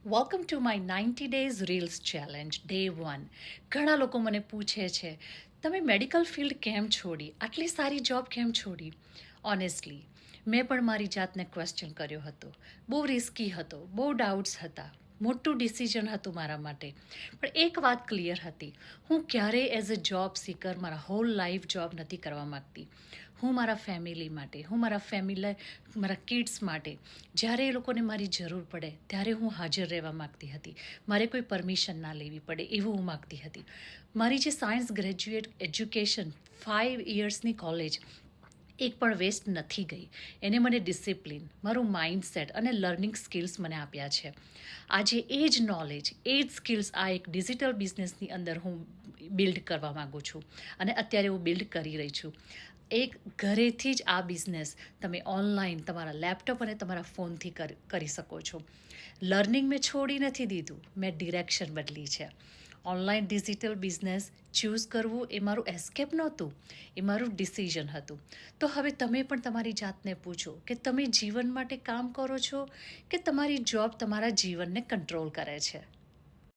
Welcome to my 90 days reels challenge day 1. ઘણા લોકો મને પૂછે છે, તમે મેડિકલ ફિલ્ડ કેમ છોડી, આટલી સારી જોબ કેમ છોડી? ઓનેસ્ટલી મેં પણ મારી જાતને ક્વેશ્ચન કર્યો હતો. બહુ રિસ્કી હતો, બહુ ડાઉટ્સ હતા, મોટું ડિસિઝન હતું મારા માટે. પણ એક વાત ક્લિયર હતી, હું ક્યારેય એઝ અ જોબ સીકર મારા હોલ લાઈફ જોબ નથી કરવા માગતી. હું મારા ફેમિલી માટે, મારા કિડ્સ માટે જ્યારે એ લોકોને મારી જરૂર પડે ત્યારે હું હાજર રહેવા માગતી હતી. મારે કોઈ પરમિશન ના લેવી પડે એવું હું માગતી હતી. મારી જે સાયન્સ ગ્રેજ્યુએટ એજ્યુકેશન 5 યર્સની કોલેજ એક પણ વેસ્ટ નથી ગઈ. એને મને ડિસિપ્લિન, મારું માઇન્ડસેટ અને લર્નિંગ સ્કિલ્સ મને આપ્યા છે. આજે એ જ નોલેજ, એ જ સ્કિલ્સ આ એક ડિજિટલ બિઝનેસની અંદર હું બિલ્ડ કરવા માગું છું અને અત્યારે હું બિલ્ડ કરી રહી છું. એક ઘરેથી જ આ બિઝનેસ તમે ઓનલાઈન તમારા લેપટોપ અને તમારા ફોનથી કરી શકો છો. લર્નિંગ મેં છોડી નથી દીધું, મેં ડિરેક્શન બદલી છે. ઓનલાઈન ડિજિટલ બિઝનેસ ચૂઝ કરવું એ મારું એસ્કેપ નહોતું, એ મારું ડિસિઝન હતું. તો હવે તમે પણ તમારી જાતને પૂછો કે તમે જીવન માટે કામ કરો છો કે તમારી જોબ તમારા જીવનને કંટ્રોલ કરે છે?